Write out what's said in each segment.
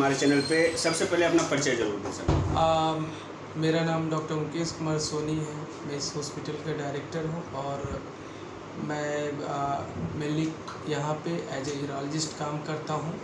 हमारे चैनल पे। सबसे पहले अपना परिचय जरूर दें सर। मेरा नाम डॉक्टर मुकेश कुमार सोनी है। मैं इस हॉस्पिटल का डायरेक्टर हूँ और मैं मेनली यहाँ पे एज ए यूरोलॉजिस्ट काम करता हूँ।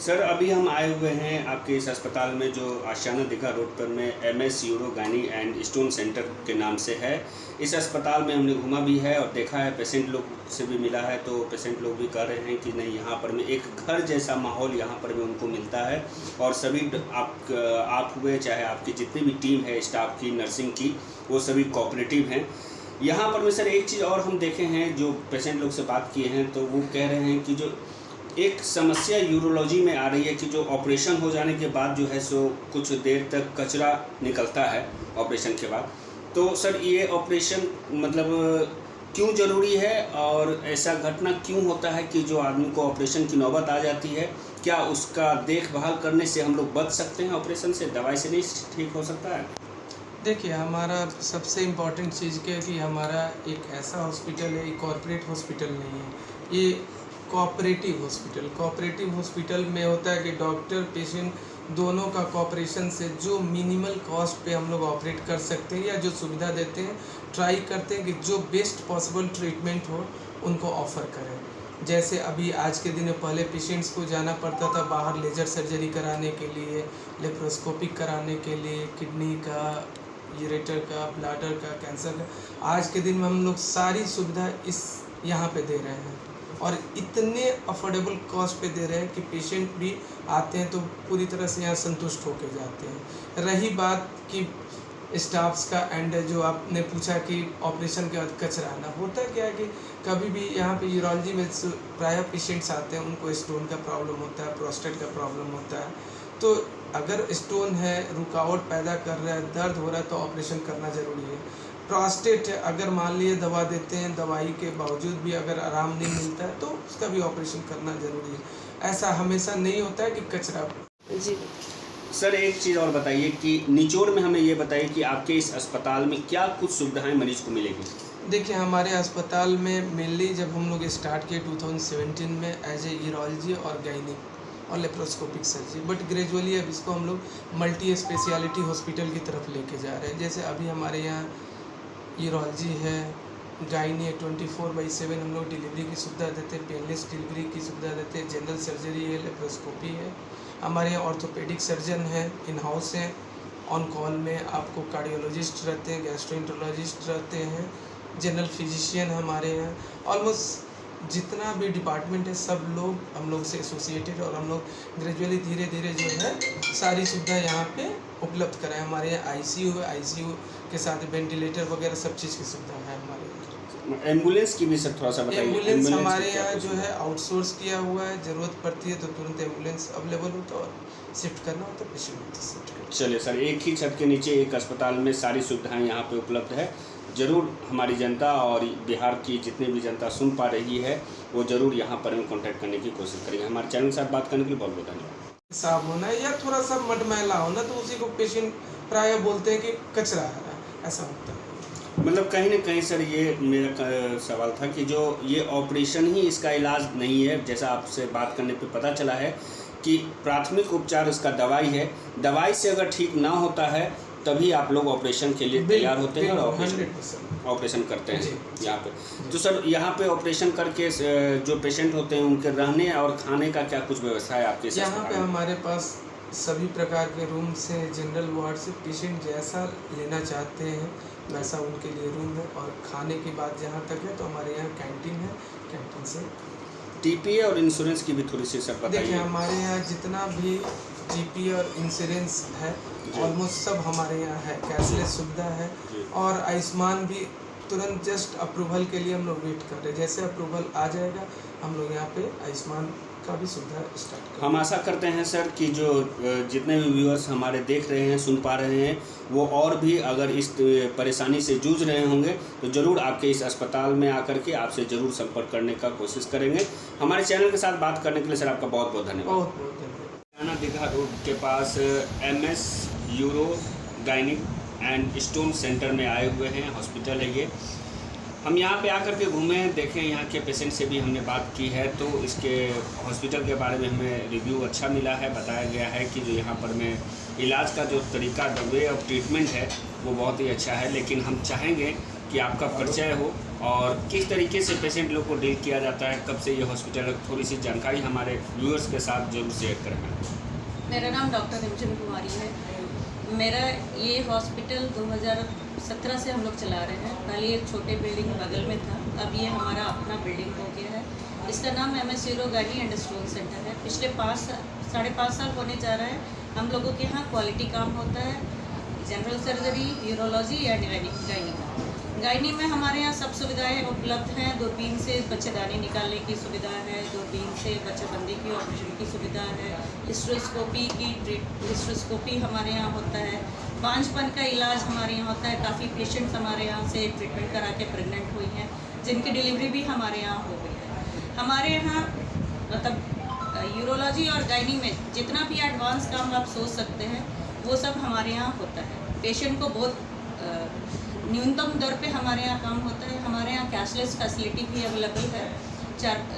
सर अभी हम आए हुए हैं आपके इस अस्पताल में जो आशियाना दीघा रोड पर में MS euro gynae and stone centre के नाम से है। इस अस्पताल में हमने घूमा भी है और देखा है, पेशेंट लोग से भी मिला है, तो पेशेंट लोग भी कह रहे हैं कि नहीं, यहाँ पर में एक घर जैसा माहौल यहाँ पर में उनको मिलता है। और सभी आप हुए चाहे आपकी जितनी भी टीम है स्टाफ की, नर्सिंग की, वो सभी कोऑपरेटिव हैं। यहाँ पर में सर एक चीज़ और हम देखे हैं, जो पेशेंट लोग से बात किए हैं तो वो कह रहे हैं कि जो एक समस्या यूरोलॉजी में आ रही है कि जो ऑपरेशन हो जाने के बाद जो है सो कुछ देर तक कचरा निकलता है ऑपरेशन के बाद। तो सर ये ऑपरेशन मतलब क्यों ज़रूरी है और ऐसा घटना क्यों होता है कि जो आदमी को ऑपरेशन की नौबत आ जाती है, क्या उसका देखभाल करने से हम लोग बच सकते हैं? ऑपरेशन से दवाई से नहीं ठीक हो सकता है? देखिए, हमारा सबसे इम्पॉर्टेंट चीज़ क्या है कि हमारा एक ऐसा हॉस्पिटल है, एक कॉर्पोरेट हॉस्पिटल नहीं है, ये कोऑपरेटिव हॉस्पिटल में होता है कि डॉक्टर पेशेंट दोनों का कोऑपरेशन से जो मिनिमल कॉस्ट पे हम लोग ऑपरेट कर सकते हैं या जो सुविधा देते हैं, ट्राई करते हैं कि जो बेस्ट पॉसिबल ट्रीटमेंट हो उनको ऑफ़र करें। जैसे अभी आज के दिन में पहले पेशेंट्स को जाना पड़ता था बाहर लेज़र सर्जरी कराने के लिए, लेप्रोस्कोपिक कराने के लिए, किडनी का, यूरेटर का, ब्लैडर का, कैंसर का। आज के दिन में हम लोग सारी सुविधा इस यहाँ पे दे रहे हैं और इतने अफोर्डेबल कॉस्ट पे दे रहे हैं कि पेशेंट भी आते हैं तो पूरी तरह से यहाँ संतुष्ट होकर जाते हैं। रही बात कि स्टाफ्स का एंड जो आपने पूछा कि ऑपरेशन के बाद कचरा आना, होता क्या है कि कभी भी यहाँ पे यूरोलॉजी में प्राय पेशेंट्स आते हैं, उनको स्टोन का प्रॉब्लम होता है, प्रोस्टेट का प्रॉब्लम होता है। तो अगर स्टोन है, रुकावट पैदा कर रहा है, दर्द हो रहा है, तो ऑपरेशन करना ज़रूरी है। प्रोस्टेट है, अगर मान लिए दवा देते हैं, दवाई के बावजूद भी अगर आराम नहीं मिलता है तो उसका भी ऑपरेशन करना ज़रूरी है। ऐसा हमेशा नहीं होता है कि कचरा। जी सर एक चीज़ और बताइए कि निचोड़ में हमें ये बताइए कि आपके इस अस्पताल में क्या कुछ सुविधाएं मरीज को मिलेगी? देखिए, हमारे अस्पताल में मेनली जब हम लोग स्टार्ट किए 2017 में एज ए यूरोलॉजी और गायनिक और लेप्रोस्कोपिक सर्जरी, बट ग्रेजुअली अब इसको हम लोग मल्टी स्पेशलिटी हॉस्पिटल की तरफ लेके जा रहे हैं। जैसे अभी हमारे यहाँ यूरोलॉजी है, गायनी है, 24/7 हम लोग डिलीवरी की सुविधा देते हैं, पेनलेस डिलीवरी की सुविधा देते हैं, जनरल सर्जरी है, लेप्रोस्कोपी है। हमारे यहाँ ऑर्थोपेडिक सर्जन है, इन हाउस हैं, ऑन कॉल में आपको कार्डियोलॉजिस्ट रहते हैं, गैस्ट्रोएंटरोलॉजिस्ट रहते हैं, जनरल फिजिशियन हमारे यहाँ। ऑलमोस्ट जितना भी डिपार्टमेंट है सब लोग हम लोग से एसोसिएटेड और हम लोग ग्रेजुअली धीरे धीरे जो है सारी सुविधा यहाँ पे उपलब्ध कराएं। हमारे यहाँ ICU है, ICU के साथ वेंटिलेटर वगैरह सब चीज़ की सुविधा है हमारे यहाँ। एम्बुलेंस की भी सर थोड़ा सा बताइए। एम्बुलेंस हमारे यहाँ जो है आउटसोर्स किया हुआ है, ज़रूरत पड़ती है तो तुरंत एम्बुलेंस अवेलेबल होता है और शिफ्ट करना होता है पेशेंट शिफ्ट करना। चलिए सर, एक ही छत के नीचे एक अस्पताल में सारी सुविधाएं यहाँ पे उपलब्ध है। ज़रूर हमारी जनता और बिहार की जितनी भी जनता सुन पा रही है वो ज़रूर यहाँ पर हम कॉन्टैक्ट करने की कोशिश करेंगे। हमारे चैनल के साथ बात करने के लिए बहुत बहुत धन्यवाद। साफ होना है या थोड़ा सा मटमैला होना तो उसी को पेशेंट प्राय बोलते हैं कि कचरा है, ऐसा होता है। मतलब कहीं ना कहीं सर ये मेरा सवाल था कि जो ये ऑपरेशन ही इसका इलाज नहीं है, जैसा आपसे बात करने पे पता चला है कि प्राथमिक उपचार इसका दवाई है। दवाई से अगर ठीक ना होता है तभी आप लोग ऑपरेशन के लिए तैयार होते हैं और ऑपरेशन करते हैं यहाँ पे। तो सर यहाँ पे ऑपरेशन करके जो पेशेंट होते हैं उनके रहने और खाने का क्या कुछ व्यवस्था है आपके? यहाँ पे हमारे पास सभी प्रकार के रूम से, जनरल वार्ड से, पेशेंट जैसा लेना चाहते हैं वैसा उनके लिए रूम है। और खाने की बात जहाँ तक है तो हमारे यहाँ कैंटीन है, कैंटीन से। TPA और इंश्योरेंस की भी थोड़ी सी सब बताइए। देखिए, हमारे यहाँ जितना भी TPA और इंश्योरेंस है ऑलमोस्ट सब हमारे यहाँ है, कैशलेस सुविधा है और आयुष्मान भी तुरंत जस्ट अप्रूवल के लिए हम लोग वेट कर रहे हैं। जैसे अप्रूवल आ जाएगा हम लोग यहाँ पे आयुष्मान का भी सुविधा स्टार्ट करेंगे। हम आशा करते हैं सर कि जो जितने भी व्यूअर्स हमारे देख रहे हैं, सुन पा रहे हैं, वो और भी अगर इस परेशानी से जूझ रहे होंगे तो ज़रूर आपके इस अस्पताल में आकर के आपसे ज़रूर संपर्क करने का कोशिश करेंगे। हमारे चैनल के साथ बात करने के लिए सर आपका बहुत बहुत धन्यवाद। बहुत बहुत धन्यवाद। आशियाना दीघा रोड के पास MS euro gynaec and stone centre में आए हुए हैं, हॉस्पिटल है ये। हम यहाँ पे आकर के घूमे, देखें, यहाँ के पेशेंट से भी हमने बात की है, तो इसके हॉस्पिटल के बारे में हमें रिव्यू अच्छा मिला है। बताया गया है कि जो यहाँ पर में इलाज का जो तरीका, द वे ऑफ ट्रीटमेंट है वो बहुत ही अच्छा है। लेकिन हम चाहेंगे कि आपका परिचय हो और किस तरीके से पेशेंट लोग को डील किया जाता है, कब से ये हॉस्पिटल है, थोड़ी सी जानकारी हमारे व्यूअर्स के साथ जरूर शेयर करें। मेरा नाम डॉक्टर रिमझिम कुमारी है। मेरा ये हॉस्पिटल 2017 से हम लोग चला रहे हैं। पहले एक छोटे बिल्डिंग बगल में था, अब ये हमारा अपना बिल्डिंग हो गया है। इसका नाम MS euro gynae and stone centre है। पिछले 5.5 साल होने जा रहा है। हम लोगों के यहाँ क्वालिटी काम होता है, general surgery, urology and gynae का। गायनी में हमारे यहाँ सब सुविधाएं उपलब्ध हैं। दूरबीन से बच्चेदानी निकालने की सुविधा है, दूरबीन से बच्चेबंदी की ऑपरेशन की सुविधा है, हिस्ट्रोस्कोपी हमारे यहाँ होता है, बांझपन का इलाज हमारे यहाँ होता है। काफ़ी पेशेंट्स हमारे यहाँ से ट्रीटमेंट करा के प्रेग्नेंट हुई हैं, जिनकी डिलीवरी भी हमारे यहाँ हो गई है। हमारे यहाँ मतलब यूरोलॉजी और गायनी में जितना भी एडवांस काम आप सोच सकते हैं वो सब हमारे यहाँ होता है। पेशेंट को बहुत न्यूनतम दर पे हमारे यहाँ काम होता है। हमारे यहाँ कैशलेस फैसिलिटी भी अवेलेबल है।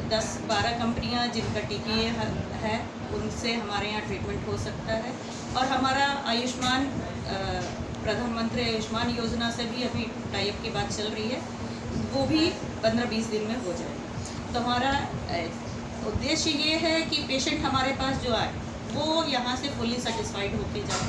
10-12 कंपनियाँ जिनका TPA है उनसे हमारे यहाँ ट्रीटमेंट हो सकता है। और हमारा आयुष्मान प्रधानमंत्री आयुष्मान योजना से भी अभी टाइप की बात चल रही है, वो भी 15-20 दिन में हो जाएगा। तो हमारा उद्देश्य ये है कि पेशेंट हमारे पास जो आए वो यहाँ से फुली सेटिस्फाइड होके जाए,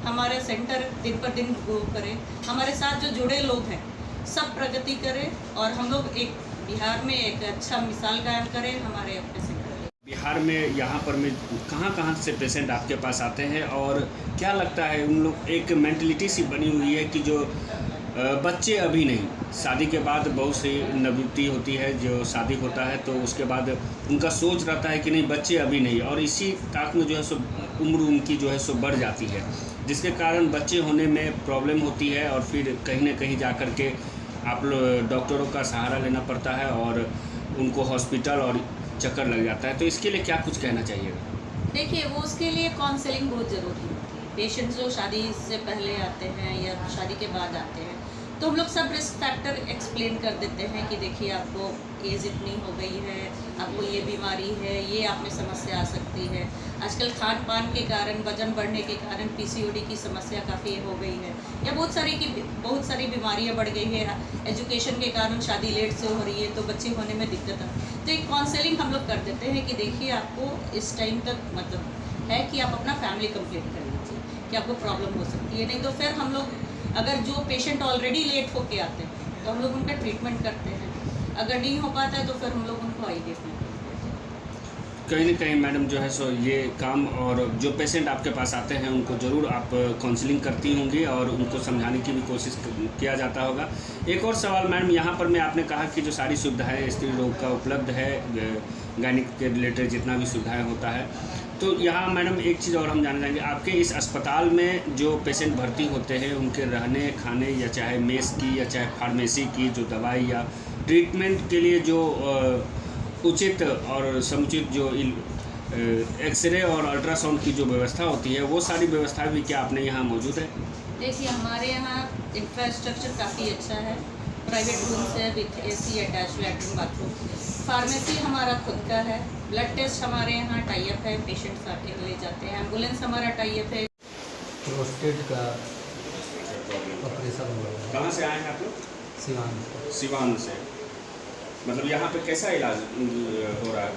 हमारे सेंटर दिन पर दिन ग्रो करे, हमारे साथ जो जुड़े लोग हैं सब प्रगति करें और हम लोग एक बिहार में एक अच्छा मिसाल कायम करें हमारे अपने सेंटर। बिहार में यहाँ पर में कहाँ से पेशेंट आपके पास आते हैं और क्या लगता है उन लोग, एक मेंटलिटी सी बनी हुई है कि जो बच्चे अभी नहीं, शादी के बाद बहुत सी नवयुवती होती है, जो शादी होता है तो उसके बाद उनका सोच रहता है कि नहीं बच्चे अभी नहीं, और इसी ताक में जो है सो उम्र उनकी जो है सो बढ़ जाती है, जिसके कारण बच्चे होने में प्रॉब्लम होती है और फिर कहीं ना कहीं जा कर के आप लोग डॉक्टरों का सहारा लेना पड़ता है और उनको हॉस्पिटल और चक्कर लग जाता है। तो इसके लिए क्या कुछ कहना चाहिएगा? देखिए, वो उसके लिए काउंसलिंग बहुत ज़रूरी है। पेशेंट्स जो शादी से पहले आते हैं या शादी के बाद आते हैं तो हम लोग सब रिस्क फैक्टर एक्सप्लेन कर देते हैं कि देखिए आपको एज इतनी हो गई है, आपको ये बीमारी है, ये आप में समस्या आ सकती है। आजकल खान पान के कारण, वजन बढ़ने के कारण PCOD की समस्या काफ़ी हो गई है, या बहुत सारी बीमारियां बढ़ गई है। एजुकेशन के कारण शादी लेट से हो रही है तो बच्चे होने में दिक्कत है। तो एक काउंसलिंग हम लोग कर देते हैं कि देखिए आपको इस टाइम तक मतलब है कि आप अपना फैमिली कंप्लीट कर लीजिए, कि आपको प्रॉब्लम हो सकती है। नहीं तो फिर हम लोग अगर जो पेशेंट ऑलरेडी लेट होके आते हैं तो हम लोग उनका ट्रीटमेंट करते हैं, अगर नहीं हो पाता है तो फिर हम लोग उनको IVF में करते हैं। कहीं ना कहीं मैडम जो है सो ये काम, और जो पेशेंट आपके पास आते हैं उनको ज़रूर आप काउंसलिंग करती होंगी और उनको समझाने की भी कोशिश किया जाता होगा। एक और सवाल मैडम, यहाँ पर मैं आपने कहा कि जो सारी सुविधाएं स्त्री रोग का उपलब्ध है, गायनिक के रिलेटेड जितना भी सुविधाएं होता है, तो यहाँ मैडम एक चीज़ और हम जानना चाहेंगे, आपके इस अस्पताल में जो पेशेंट भर्ती होते हैं उनके रहने खाने, या चाहे मेस की या चाहे फार्मेसी की जो दवाई या ट्रीटमेंट के लिए जो उचित और समुचित जो एक्सरे और अल्ट्रासाउंड की जो व्यवस्था होती है, वो सारी व्यवस्थाएं भी क्या अपने यहाँ मौजूद है? देखिए, हमारे यहाँ इंफ्रास्ट्रक्चर काफ़ी अच्छा है। प्राइवेट रूम्स है with AC attach latrine bathroom. Pharmacy हमारा खुद का है। ब्लड टेस्ट हमारे यहाँ टाइप है, पेशेंट्स आके ले जाते हैं। एम्बुलेंस हमारा टाइप है। प्रोस्टेट का ऑपरेशन हुआ है। कहाँ से आए हैं आप लोग? सिवान से। मतलब यहाँ पे कैसा इलाज हो रहा है?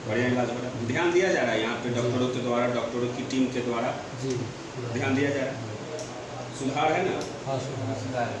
बढ़िया इलाज हो रहा है। ध्यान दिया जा रहा है यहाँ पे डॉक्टरों के द्वारा, डॉक्टरों की टीम के द्वारा जी ध्यान दिया जा रहा है। सुधार है ना? हाँ, सुधार है।